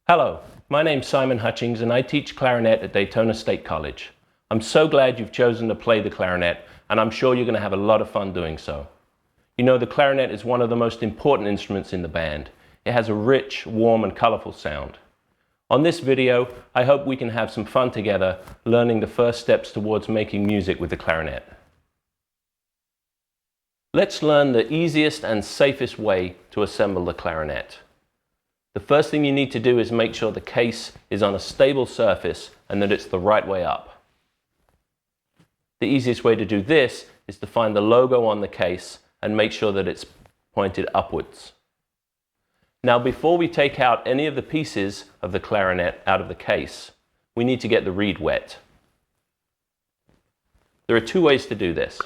Hello, my name's Simon Hutchings and I teach clarinet at Daytona State College. I'm so glad you've chosen to play the clarinet, and I'm sure you're going to have a lot of fun doing so. You know, the clarinet is one of the most important instruments in the band. It has a rich, warm and colorful sound. On this video, I hope we can have some fun together learning the first steps towards making music with the clarinet. Let's learn the easiest and safest way to assemble the clarinet. The first thing you need to do is make sure the case is on a stable surface and that it's the right way up. The easiest way to do this is to find the logo on the case and make sure that it's pointed upwards. Now, before we take out any of the pieces of the clarinet out of the case, we need to get the reed wet. There are two ways to do this.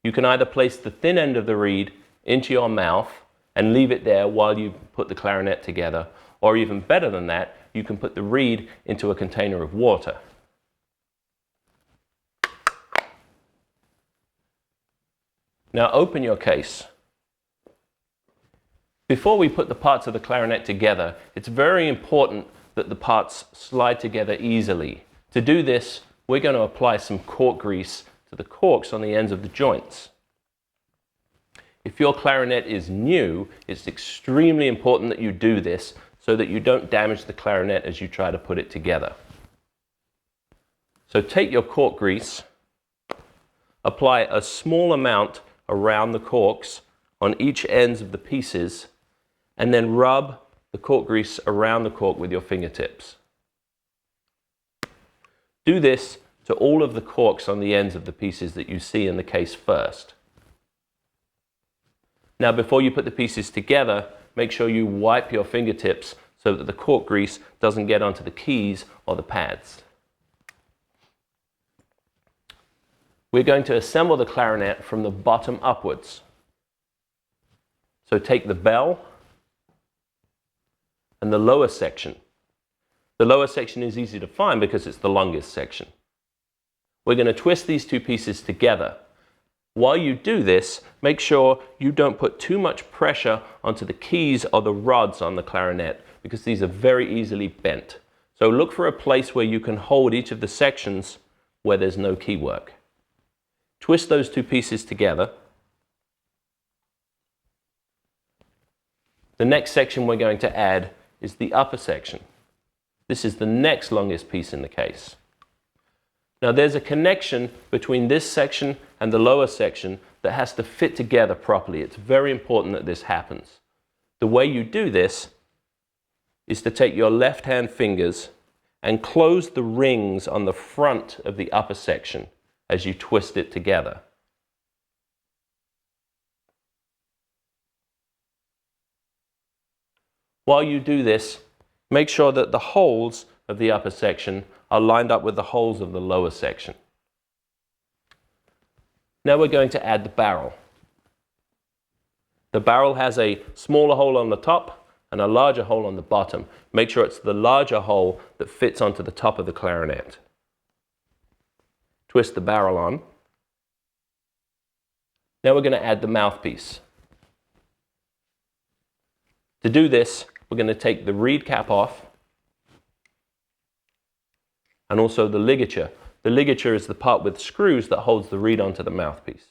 You can either place the thin end of the reed into your mouth and leave it there while you put the clarinet together, or even better than that, you can put the reed into a container of water. Now open your case. Before we put the parts of the clarinet together, it's very important that the parts slide together easily. To do this, we're going to apply some cork grease to the corks on the ends of the joints. If your clarinet is new, it's extremely important that you do this so that you don't damage the clarinet as you try to put it together. So take your cork grease, apply a small amount around the corks on each ends of the pieces, and then rub the cork grease around the cork with your fingertips. Do this to all of the corks on the ends of the pieces that you see in the case first. Now, before you put the pieces together, make sure you wipe your fingertips so that the cork grease doesn't get onto the keys or the pads. We're going to assemble the clarinet from the bottom upwards. So take the bell and the lower section. The lower section is easy to find because it's the longest section. We're going to twist these two pieces together. While you do this, make sure you don't put too much pressure onto the keys or the rods on the clarinet, because these are very easily bent. So look for a place where you can hold each of the sections where there's no key work. Twist those two pieces together. The next section we're going to add is the upper section. This is the next longest piece in the case. Now, there's a connection between this section and the lower section that has to fit together properly. It's very important that this happens. The way you do this is to take your left-hand fingers and close the rings on the front of the upper section as you twist it together. While you do this, make sure that the holes of the upper section are lined up with the holes of the lower section. Now we're going to add the barrel. The barrel has a smaller hole on the top and a larger hole on the bottom. Make sure it's the larger hole that fits onto the top of the clarinet. Twist the barrel on. Now we're going to add the mouthpiece. To do this, we're going to take the reed cap off and also the ligature. The ligature is the part with screws that holds the reed onto the mouthpiece.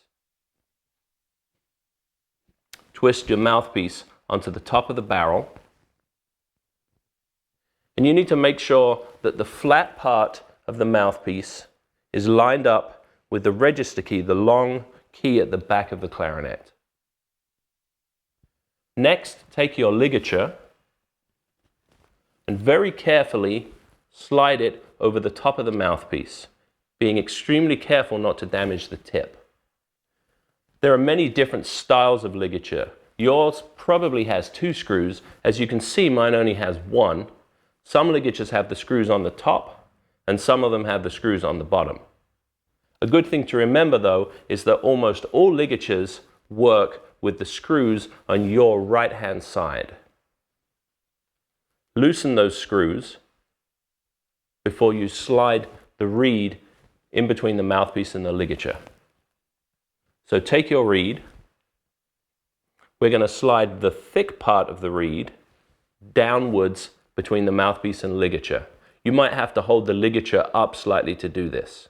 Twist your mouthpiece onto the top of the barrel. And you need to make sure that the flat part of the mouthpiece is lined up with the register key, the long key at the back of the clarinet. Next, take your ligature and very carefully slide it over the top of the mouthpiece, being extremely careful not to damage the tip. There are many different styles of ligature. Yours probably has 2 screws. As you can see, mine only has 1. Some ligatures have the screws on the top, and some of them have the screws on the bottom. A good thing to remember, though, is that almost all ligatures work with the screws on your right-hand side. Loosen those screws before you slide the reed in between the mouthpiece and the ligature. So take your reed, we're going to slide the thick part of the reed downwards between the mouthpiece and ligature. You might have to hold the ligature up slightly to do this.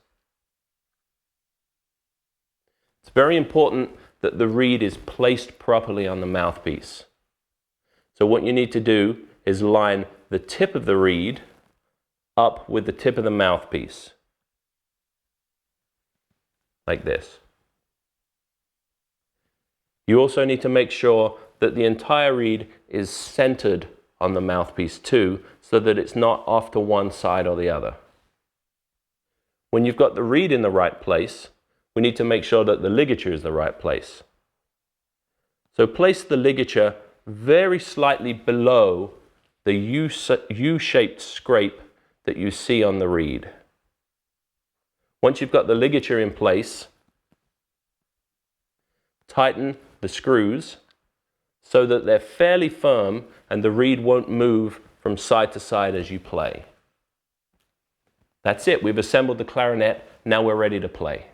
It's very important that the reed is placed properly on the mouthpiece. So what you need to do is line the tip of the reed up with the tip of the mouthpiece, like this. You also need to make sure that the entire reed is centered on the mouthpiece too, so that it's not off to one side or the other. When you've got the reed in the right place, we need to make sure that the ligature is the right place. So place the ligature very slightly below the U-shaped scrape that you see on the reed. Once you've got the ligature in place, tighten the screws so that they're fairly firm and the reed won't move from side to side as you play. That's it, we've assembled the clarinet, now we're ready to play.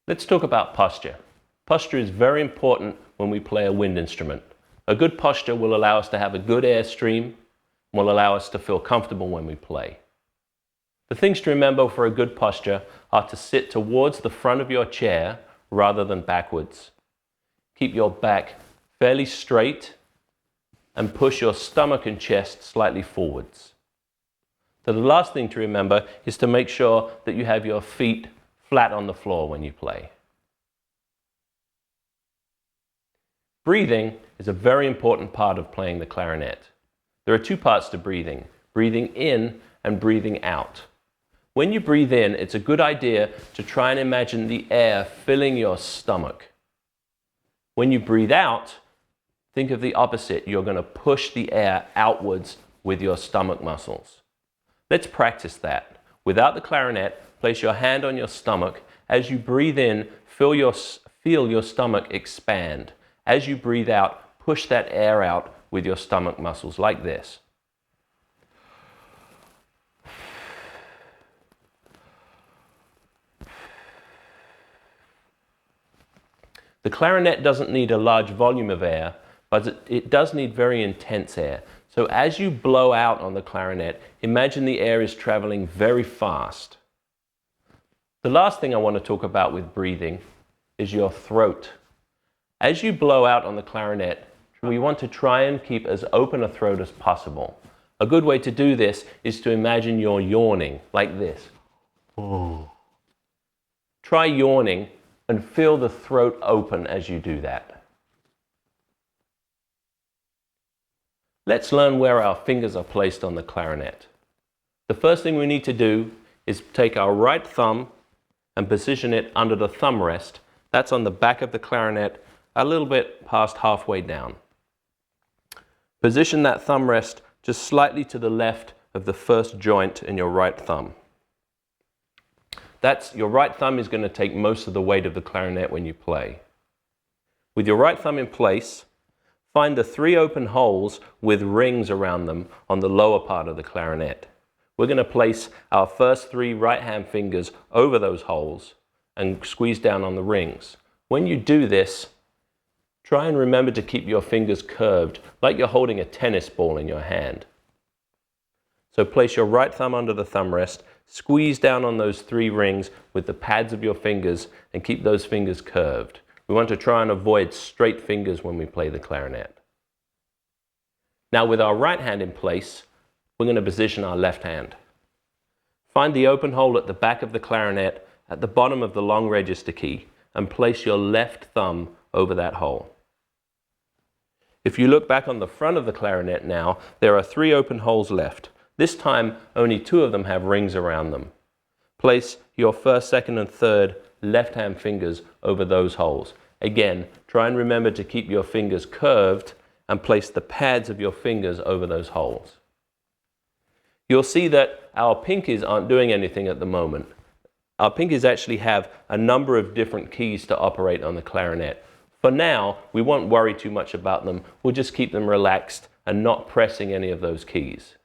Let's talk about posture. Posture is very important when we play a wind instrument. A good posture will allow us to have a good airstream, will allow us to feel comfortable when we play. The things to remember for a good posture are to sit towards the front of your chair rather than backwards. Keep your back fairly straight and push your stomach and chest slightly forwards. So the last thing to remember is to make sure that you have your feet flat on the floor when you play. Breathing is a very important part of playing the clarinet. There are two parts to breathing: breathing in and breathing out. When you breathe in, it's a good idea to try and imagine the air filling your stomach. When you breathe out, think of the opposite. You're going to push the air outwards with your stomach muscles. Let's practice that. Without the clarinet, place your hand on your stomach. As you breathe in, feel your stomach expand. As you breathe out, push that air out with your stomach muscles, like this. The clarinet doesn't need a large volume of air, but it does need very intense air. So as you blow out on the clarinet, imagine the air is traveling very fast. The last thing I want to talk about with breathing is your throat. As you blow out on the clarinet, we want to try and keep as open a throat as possible. A good way to do this is to imagine you're yawning, like this. Try yawning and feel the throat open as you do that. Let's learn where our fingers are placed on the clarinet. The first thing we need to do is take our right thumb and position it under the thumb rest. That's on the back of the clarinet, a little bit past halfway down. Position that thumb rest just slightly to the left of the first joint in your right thumb. Your right thumb is going to take most of the weight of the clarinet when you play. With your right thumb in place, find the 3 open holes with rings around them on the lower part of the clarinet. We're going to place our first 3 right hand fingers over those holes and squeeze down on the rings. When you do this, try and remember to keep your fingers curved, like you're holding a tennis ball in your hand. So place your right thumb under the thumb rest, squeeze down on those 3 rings with the pads of your fingers and keep those fingers curved. We want to try and avoid straight fingers when we play the clarinet. Now with our right hand in place, we're going to position our left hand. Find the open hole at the back of the clarinet at the bottom of the long register key and place your left thumb over that hole. If you look back on the front of the clarinet now, there are 3 open holes left. This time, only 2 of them have rings around them. Place your first, second, and third left-hand fingers over those holes. Again, try and remember to keep your fingers curved and place the pads of your fingers over those holes. You'll see that our pinkies aren't doing anything at the moment. Our pinkies actually have a number of different keys to operate on the clarinet. For now, we won't worry too much about them. We'll just keep them relaxed and not pressing any of those keys.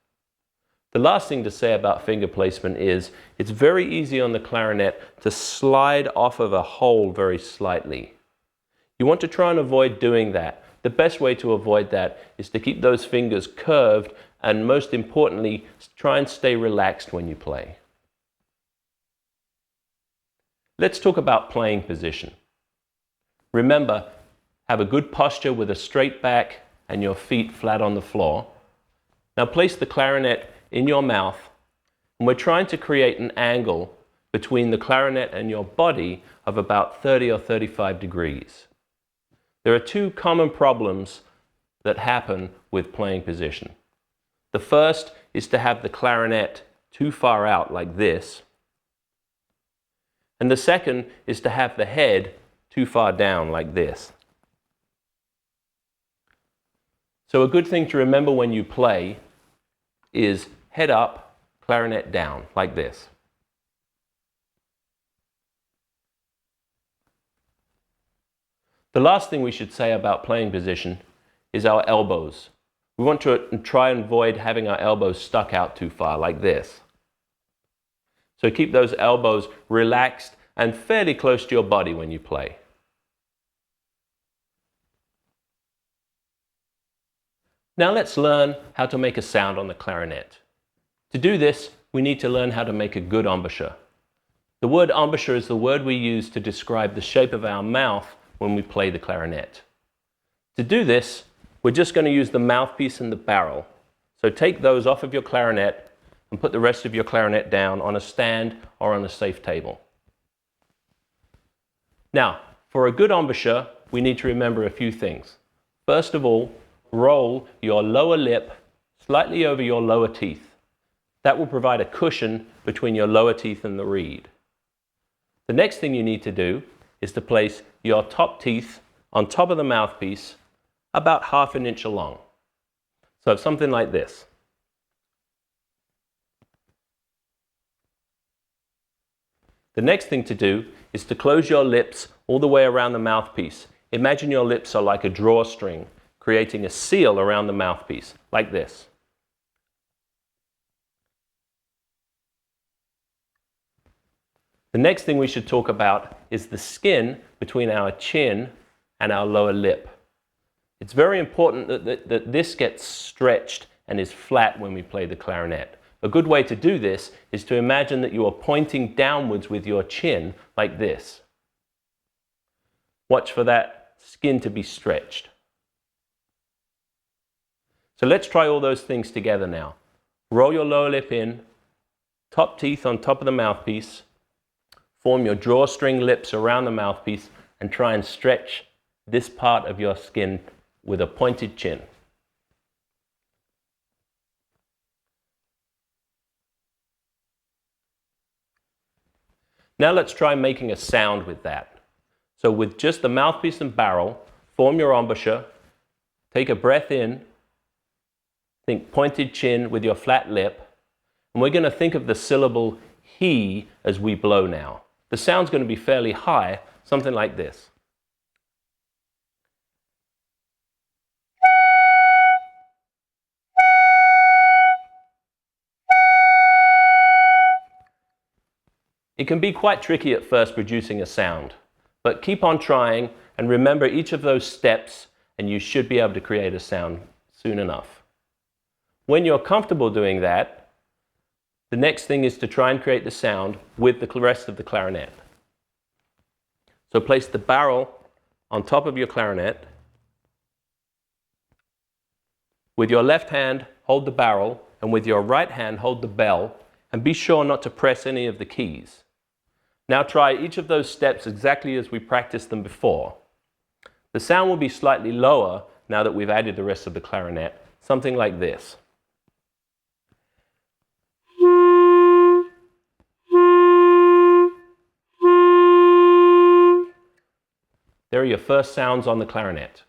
The last thing to say about finger placement is it's very easy on the clarinet to slide off of a hole very slightly. You want to try and avoid doing that. the best way to avoid that is to keep those fingers curved and, most importantly, try and stay relaxed when you play. Let's talk about playing position. Remember, have a good posture with a straight back and your feet flat on the floor. Now place the clarinet in your mouth, and we're trying to create an angle between the clarinet and your body of about 30 or 35 degrees. There are two common problems that happen with playing position. The first is to have the clarinet too far out like this. And the second is to have the head too far down like this. So a good thing to remember when you play is head up, clarinet down, like this. The last thing we should say about playing position is our elbows. We want to try and avoid having our elbows stuck out too far, like this. So keep those elbows relaxed and fairly close to your body when you play. Now let's learn how to make a sound on the clarinet. To do this, we need to learn how to make a good embouchure. The word embouchure is the word we use to describe the shape of our mouth when we play the clarinet. To do this, we're just going to use the mouthpiece and the barrel. So take those off of your clarinet and put the rest of your clarinet down on a stand or on a safe table. Now, for a good embouchure, we need to remember a few things. First of all, roll your lower lip slightly over your lower teeth. That will provide a cushion between your lower teeth and the reed. The next thing you need to do is to place your top teeth on top of the mouthpiece about ½ an inch along. So something like this. The next thing to do is to close your lips all the way around the mouthpiece. Imagine your lips are like a drawstring, creating a seal around the mouthpiece, like this. The next thing we should talk about is the skin between our chin and our lower lip. It's very important that this gets stretched and is flat when we play the clarinet. A good way to do this is to imagine that you are pointing downwards with your chin like this. Watch for that skin to be stretched. So let's try all those things together now. Roll your lower lip in, top teeth on top of the mouthpiece, form your drawstring lips around the mouthpiece, and try and stretch this part of your skin with a pointed chin. Now let's try making a sound with that. So with just the mouthpiece and barrel, form your embouchure, take a breath in, think pointed chin with your flat lip, and we're going to think of the syllable he as we blow now. The sound's going to be fairly high, something like this. It can be quite tricky at first producing a sound, but keep on trying and remember each of those steps and you should be able to create a sound soon enough. When you're comfortable doing that, the next thing is to try and create the sound with the rest of the clarinet. So place the barrel on top of your clarinet. With your left hand, hold the barrel, and with your right hand, hold the bell, and be sure not to press any of the keys. Now try each of those steps exactly as we practiced them before. The sound will be slightly lower now that we've added the rest of the clarinet, something like this. There are your first sounds on the clarinet.